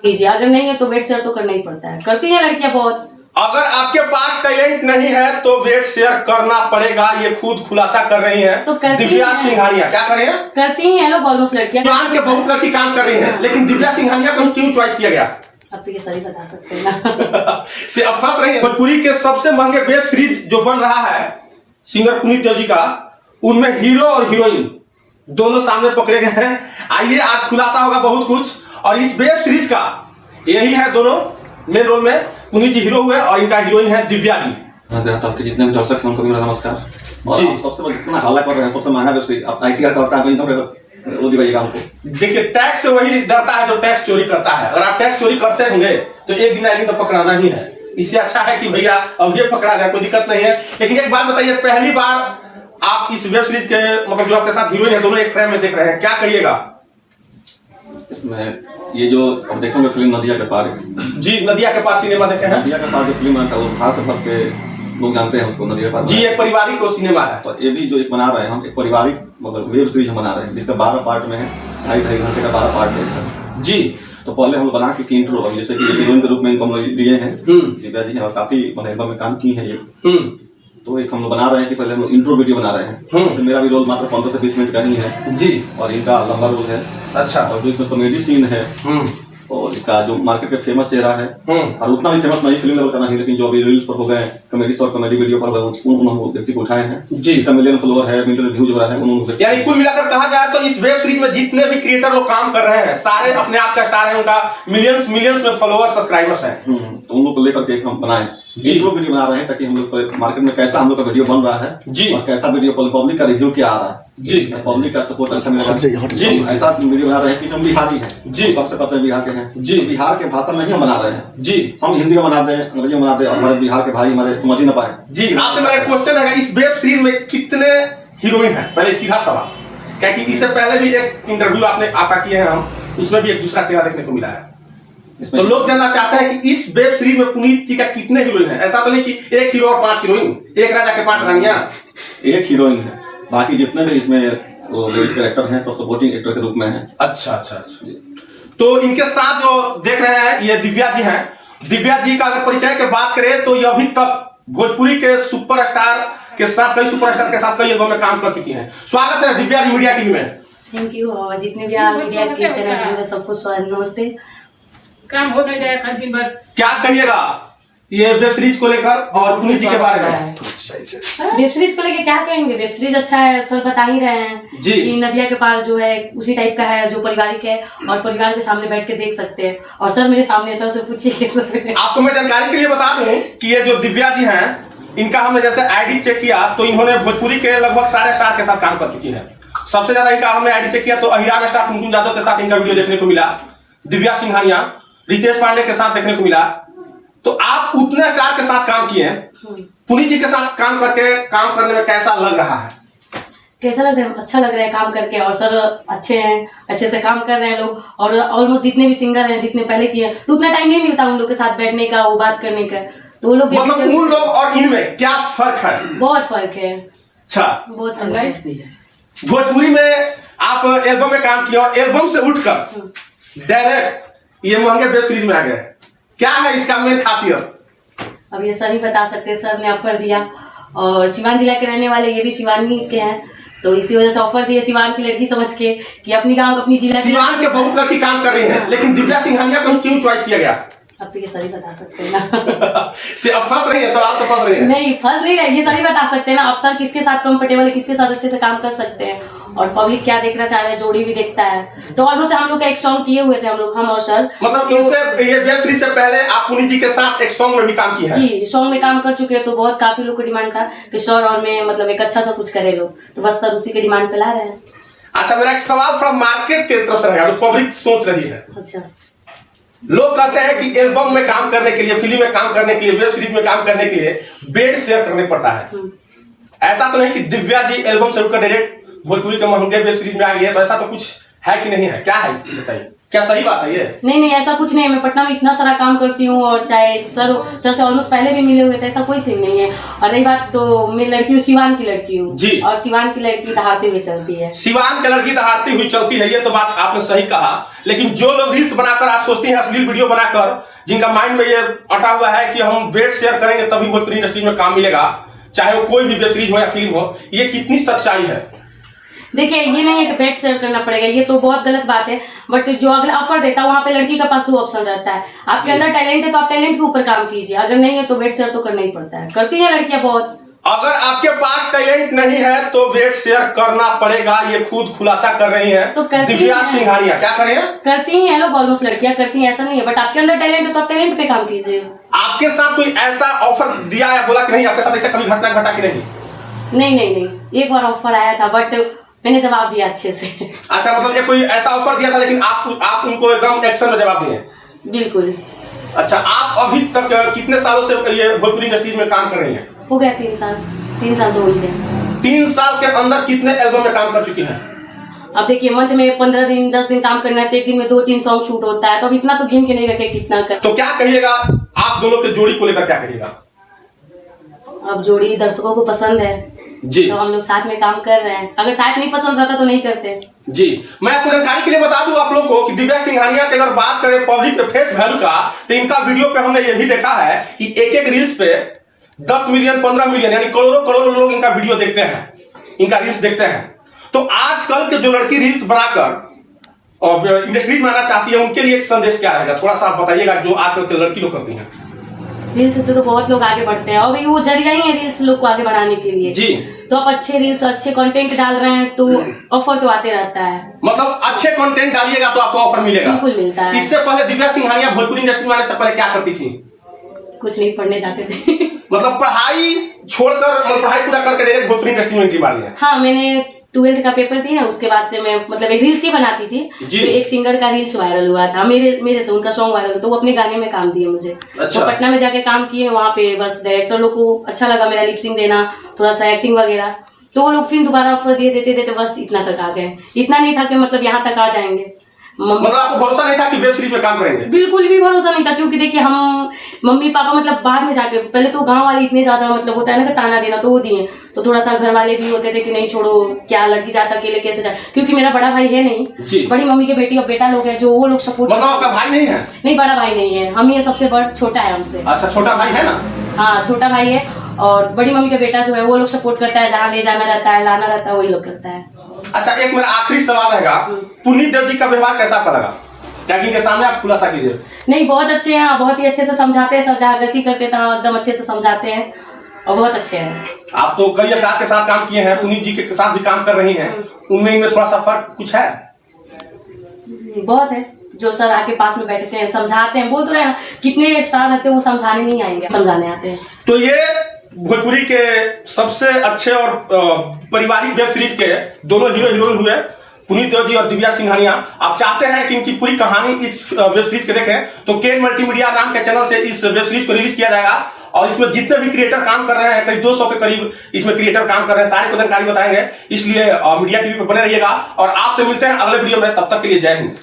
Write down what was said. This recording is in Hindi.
कीजिए, अगर नहीं है तो वेट शेयर तो करना ही पड़ता है, करती हैं लड़कियां बहुत। अगर आपके पास टैलेंट नहीं है तो वेट शेयर करना पड़ेगा, ये खुद खुलासा कर रही हैं तो दिव्या सिंघानिया। क्या कर रही हैं? करती हैं लोग ऑलमोस्ट लड़कियां। जान के बहुत लड़की काम कर रही हैं, लेकिन दिव्या सिंघानिया को क्यों चॉइस किया गया? अब तो ये सही बता सकते हैं ना। से अब फंस रही है। भोजपुरी के सबसे महंगे वेब सीरीज जो बन रहा है सिंगर पुनीत देव जी का, उनमें हीरो और हीरोइन दोनों सामने पकड़े गए हैं। आइए आज खुलासा होगा बहुत कुछ। और इस वेब सीरीज का यही है, दोनों मेन रोल में पुनीत जी हीरो हुए और इनका हीरोइन है दिव्या जी। आपके जितने भी दर्शक हैं उनको मेरा नमस्कार। और सबसे जितना हल्ला कर रहे हैं, सबसे महंगा वेब सीरीज आप IT का करता है, वो दिखाइएगा हमको। देखिए, टैक्स से वही डरता है जो टैक्स चोरी करता है। अगर आप टैक्स चोरी करते होंगे तो एक दिन आएगी तो पकड़ाना ही है। इससे अच्छा है कि भैया अब ये पकड़ा गया, कोई दिक्कत नहीं है। लेकिन एक बात बताइए, पहली बार आप इस वेब सीरीज के मतलब जो आपके साथ हीरोइन है, दोनों एक फ्रेम में देख रहे हैं, क्या कहिएगा? इसमें ये जो अब देखेंगे फिल्म नदिया के पार जी, नदिया के पास सिनेमा देखे हैं। नदिया के पार जो फिल्म था वो भारत भर के लोग जानते हैं उसको, नदिया के पार जी, एक पारिवारिक को सिनेमा है। तो ये भी जो एक बना रहे हैं हम, एक पारिवारिक मतलब वेब सीरीज हम बना रहे हैं जिसका 12 पार्ट में है, 2.5 घंटे का 12 पार्ट है इसका। जी, तो पहले हम बना के इंट्रो, जैसे कि हीरोइन के रूप में इनको हम लिए हैं दिव्या जी हैं, और काफी एल्बम में काम की है ये। तो एक हम लोग बना रहे हैं कि पहले हम लोग इंट्रो वीडियो बना रहे हैं। तो मेरा भी रोल मात्र 15 से 20 मिनट का ही है जी, और इनका लंबा रोल है। अच्छा। और जो इसमें कॉमेडी सीन है और इसका जो मार्केट में फेमस चेहरा है, और उतना भी फेमस नहीं फिल्म लेवल का नहीं, लेकिन जो अभी रील्स पर हो गए कॉमेडी और कॉमेडी वीडियो पर उन व्यक्ति को उठाए हैं जी। इसका मिलियन फॉलोअर है, मिलियन व्यूज हो रहा है उन्होंने। यानी कुल मिलाकर कहा जाए तो इस वेब सीरीज में जितने भी क्रिएटर लोग काम कर रहे हैं सारे अपने आप का स्टार है, उनका मिलियंस में फॉलोअर सब्सक्राइबर्स हैं। तो उन लोग को लेकर के एक हम बनाए इंट्रो वीडियो बना रहे हैं ताकि हम लोग मार्केट में कैसा हम लोग का वीडियो बन रहा है जी, और कैसा वीडियो पब्लिक का रिव्यू क्या आ रहा है जी, पब्लिक का सपोर्ट अच्छा मिलेगा जी। ऐसा वीडियो बना रहे हैं कि हम बिहारी हैं जी, कब से पता है बिहार के हैं जी, बिहार के भाषा में ही हम बना रहे हैं जी। हम हिंदी में बना दे, अंग्रेजी में बना दे, और हमारे बिहार के भाई हमारे समझ ही ना पाए जी। आपसे मेरा एक क्वेश्चन है, इस वेब सीरीज में कितने हीरोइन है? पहले सीधा सवाल, क्या कि इससे पहले भी एक इंटरव्यू आपने आपका किया है, हम उसमें भी एक दूसरा चेहरा देखने को मिला है। तो लोग जानना चाहते हैं कि इस वेब सीरीज में पुनीत जी का कितने हीरोइन है? ऐसा तो नहीं कि एक हीरो और 5 हीरोइन, एक राजा के 5 रानियां। एक हीरोइन है, बाकी जितने भी इसमें वो लेडीज कैरेक्टर हैं सब सपोर्टिंग एक्टर के रूप में हैं। अच्छा अच्छा अच्छा। तो इनके साथ जो देख रहे हैं ये दिव्या जी हैं। दिव्या जी का अगर परिचय की बात करें तो ये अभी तक भोजपुरी के सुपरस्टार के साथ, कई सुपरस्टार के साथ कई एल्बम में काम कर चुकी हैं। स्वागत है दिव्या जी मीडिया टीवी में। Thank you. और जितने भी आप मीडिया के चैनल हैं सबको नमस्ते। काम हो नहीं जाएगा दिन भर। क्या कहिएगा ये वेब सीरीज को लेकर और पुनीत जी के बारे में? वेब सीरीज को लेकर क्या कहेंगे, वेब सीरीज अच्छा है, सर बता ही रहे हैं जी। कि नदिया के पार जो है उसी टाइप का है, जो पारिवारिक है और परिवार के सामने बैठ के देख सकते हैं। और सर मेरे सामने, सर से पूछिए। आपको मैं जानकारी के लिए बता दूं कि ये जो दिव्या जी हैं, इनका हमने जैसे ID चेक किया तो इन्होंने भोजपुरी के लगभग सारे स्टार के साथ काम कर चुकी है। सबसे ज्यादा इनका हमने ID चेक किया तो अहिरान स्टार कुमकुम यादव के साथ इनका वीडियो देखने को मिला, दिव्या सिंघानिया, रितेश पांडे के साथ देखने को मिला। तो आप उतने स्टार के साथ काम किए हैं, पुनीत जी के साथ काम करने में कैसा लग रहा है? कैसा लग रहा है? अच्छा लग रहा है काम करके। और सर अच्छे हैं, अच्छे से काम कर रहे हैं लोग। और ऑलमोस्ट जितने भी सिंगर हैं, जितने पहले किए हैं, तो उतना टाइम नहीं मिलता उन लोग के साथ बैठने का, वो बात करने का। तो वो लोग मतलब उन लोग और इनमें क्या फर्क है? बहुत फर्क है। अच्छा, बहुत फर्क है। भोजपुरी में आप एल्बम में काम किया और एल्बम से उठकर डायरेक्ट ये महंगे वेब सीरीज में आ गए, क्या है इसका मेन खासियत? अब ये सर ही बता सकते। सर ने ऑफर दिया और सिवान जिला के रहने वाले ये भी सिवानी के हैं, तो इसी वजह से ऑफर दिए सिवान की लड़की समझ के कि अपनी गांव अपनी जिला। सिवान के बहुत लड़की काम कर रही हैं, लेकिन दिव्या सिंघानिया को क्यों चॉइस किया गया? अब तो ये सही बता सकते हैं ना। से अब फंस रही है, सवाल से फंस रही है। नहीं फंस नहीं रही, ये सही बता सकते हैं ना। आप सर किसके साथ कंफर्टेबल है, किसके साथ अच्छे से काम कर सकते हैं, और पब्लिक क्या देखना चाह रहे हैं, जोड़ी भी देखता है। तो ऑलमोस्ट हम लोग का एक सॉन्ग किए हुए थे हम और सर। मतलब इनसे ये वेब सीरीज से पहले आप पुनीत जी के साथ एक सॉन्ग में भी काम किया है? जी, सॉन्ग में काम कर चुके हैं। तो बहुत काफी लोग को डिमांड था कि सर और मैं मतलब एक अच्छा सा कुछ करे लोग, तो बस सर उसी के डिमांड पे ला रहे हैं। अच्छा, मेरा एक सवाल थोड़ा मार्केट के तरफ से रहेगा, पब्लिक सोच रही है। अच्छा, लोग कहते हैं कि एल्बम में काम करने के लिए, फिल्म में काम करने के लिए, वेब सीरीज में काम करने के लिए बेड शेयर करने पड़ता है। ऐसा तो नहीं कि दिव्या जी एल्बम से उठकर डायरेक्ट भोजपुरी के महंगे वेब सीरीज में आ गई है, तो ऐसा तो कुछ है कि नहीं है? क्या है इसकी सच्चाई? क्या सही बात है ये? नहीं नहीं, ऐसा कुछ नहीं है। मैं पटना में इतना सारा काम करती हूँ और चाहे सर से ऑलमोस्ट पहले भी मिले हुए थे, ऐसा कोई सीन नहीं है। और रही बात, तो मैं लड़की हूँ, सिवान की लड़की हूँ जी, और सिवान की लड़की दहाड़ती हुई चलती है। सिवान की लड़की दहाड़ती हुई चलती है, ये तो बात आपने सही कहा। लेकिन जो लोग रील्स बनाकर आज सोचते हैं, अश्लील वीडियो बनाकर, जिनका माइंड में ये अटा हुआ है कि हम वेट शेयर करेंगे तभी भोजपुरी इंडस्ट्री में काम मिलेगा, चाहे वो कोई भी वेब सीरीज हो या फिल्म हो, ये कितनी सच्चाई है? देखिए, ये नहीं है कि वेट शेयर करना पड़ेगा, ये तो बहुत गलत बात है। बट जो अगला ऑफर देता है वहाँ पे लड़की के पास 2 ऑप्शन रहता है। आपके अंदर टैलेंट है तो आप टैलेंट के ऊपर काम कीजिए, अगर नहीं है तो वेट शेयर तो करना ही पड़ता है। करती है लड़कियां बहुत। अगर आपके पास टैलेंट नहीं है तो वेट शेयर करना पड़ेगा, ये खुद खुलासा कर रही है तो दिव्या सिंघानिया। क्या करें? करती हैं लोग, ऑलमोस्ट लड़कियां करती हैं, ऐसा नहीं है। बट आपके अंदर टैलेंट है तो आप टैलेंट पे काम कीजिए। आपके साथ कोई ऐसा ऑफर दिया या बोला कि नहीं? आपके साथ ऐसा कभी घटना घटा कि नहीं? नहीं नहीं नहीं, एक बार ऑफर आया था बट मैंने जवाब दिया अच्छे से। अच्छा, मतलब ये कोई ऐसा ऑफर दिया था लेकिन आप उनको एकदम एक्शन में जवाब दिए? बिल्कुल। अच्छा, आप अभी तक कितने सालों से ये भोजपुरी इंडस्ट्री में काम कर रही हैं? हो गया 3 साल। 3 साल तो हो ही गए। 3 साल के अंदर कितने एल्बम में काम कर चुकी हैं? अब देखिए, मंथ में 15 दिन 10 दिन काम करना है तो एक दिन में 2-3 सॉन्ग शूट होता है, तो अब इतना तो गिन के नहीं रखे कितना कर। तो क्या कहिएगा आप दोनों के जोड़ी को लेकर, क्या कहिएगा? अब जोड़ी दर्शकों को पसंद है जी, तो हम लोग साथ में काम कर रहे हैं। अगर साथ नहीं पसंद रहता तो नहीं करते जी। मैं आपको जानकारी के लिए बता दूं आप लोग को कि दिव्या सिंघानिया की अगर बात करें पब्लिक फेस वैल्यू का, तो इनका वीडियो पे हमने ये भी देखा है कि एक रील्स पे 10 मिलियन 15 मिलियन यानी करोड़ों करोड़ों लोग इनका वीडियो देखते हैं, इनका रील्स देखते हैं। तो आजकल के जो लड़की रील्स बनाकर और इंडस्ट्री में आना चाहती है, उनके लिए एक संदेश क्या रहेगा? थोड़ा सा आप बताइएगा, जो आजकल के लड़की लोग करती हैं। रील्स से तो बहुत लोग आगे बढ़ते हैं और भाई वो जरिया ही है रील्स लोग को आगे बढ़ाने के लिए जी। तो आप अच्छे रील्स अच्छे कंटेंट डाल रहे हैं तो ऑफर तो आते रहता है। मतलब अच्छे कंटेंट डालिएगा तो आपको ऑफर मिलेगा? बिल्कुल मिलता है। इससे पहले दिव्या सिंघानिया भोजपुरी इंडस्ट्री में आने से पहले क्या करती थी? कुछ नहीं, पढ़ने जाते थे। मतलब पढ़ाई छोड़कर, पढ़ाई पूरा करके डायरेक्ट भोजपुरी इंडस्ट्री में एंट्री मारी है? हाँ, मैंने 12th का पेपर दिया, उसके बाद से मैं मतलब एक रील्स ही बनाती थी। तो एक सिंगर का रील्स वायरल हुआ था मेरे से, उनका सॉन्ग वायरल हुआ तो वो अपने गाने में काम दिए मुझे। अच्छा। तो पटना में जाके काम किए, वहाँ पे बस डायरेक्टर लोग को अच्छा लगा मेरा लिपसिंग देना, थोड़ा सा एक्टिंग वगैरह, तो वो लोग फिर दोबारा ऑफर दिए, देते बस इतना तक आ गए। इतना नहीं था कि मतलब यहाँ तक आ जाएंगे। मतलब आपको भरोसा नहीं था कि वेब सीरीज में काम करेंगे? बिल्कुल भी भरोसा नहीं था, क्योंकि देखिए हम मम्मी पापा मतलब बाद में जाके, पहले तो गांव वाले इतने ज्यादा मतलब होता है ना कि ताना देना, तो वो दिए, तो थोड़ा सा घर वाले भी होते थे कि नहीं छोड़ो, क्या लड़की जाता अकेले कैसे जाए, क्योंकि मेरा बड़ा भाई है नहीं, बड़ी मम्मी के बेटी और बेटा लोग है जो वो लोग सपोर्ट। मतलब आपका भाई नहीं है? नहीं, बड़ा भाई नहीं है, हम ही सबसे बड़ा, छोटा है हमसे। अच्छा, छोटा भाई है ना? हाँ, छोटा भाई है और बड़ी मम्मी का बेटा जो है वो लोग सपोर्ट करता है, जहाँ ले जाना रहता है लाना रहता है वही लोग करता है। अच्छा, एक मेरा आखिरी सवाल रहेगा, पुनीत देव जी का व्यवहार कैसा आपका लगा? क्या इनके सामने आप खुलासा कीजिए। नहीं, बहुत अच्छे हैं, बहुत ही अच्छे से समझाते हैं, सर जहाँ गलती करते हैं एकदम अच्छे से समझाते हैं और बहुत अच्छे हैं। आप तो कई स्टार के साथ काम किए हैं, पुनीत जी के साथ भी काम कर रही हैं, उनमें इनमें थोड़ा सा फर्क कुछ है? बहुत है, जो सर आके पास में बैठते हैं समझाते हैं, बोल तो रहे हैं कितने स्टार रहते हैं वो समझाने नहीं आएंगे, समझाने आते हैं। तो ये भोजपुरी के सबसे अच्छे और पारिवारिक वेब सीरीज के दोनों हीरो हीरोइन हुए, पुनीत देव जी और दिव्या सिंघानिया। आप चाहते हैं कि इनकी पूरी कहानी इस वेब सीरीज के देखें तो केन मल्टीमीडिया नाम के चैनल से इस वेब सीरीज को रिलीज किया जाएगा और इसमें जितने भी क्रिएटर काम कर रहे हैं, करीब 200 के करीब इसमें क्रिएटर काम कर रहे हैं, सारे को जानकारी बताएंगे। इसलिए मीडिया टीवी पर बने रहिएगा और आपसे मिलते हैं अगले वीडियो में, तब तक के लिए जय हिंद।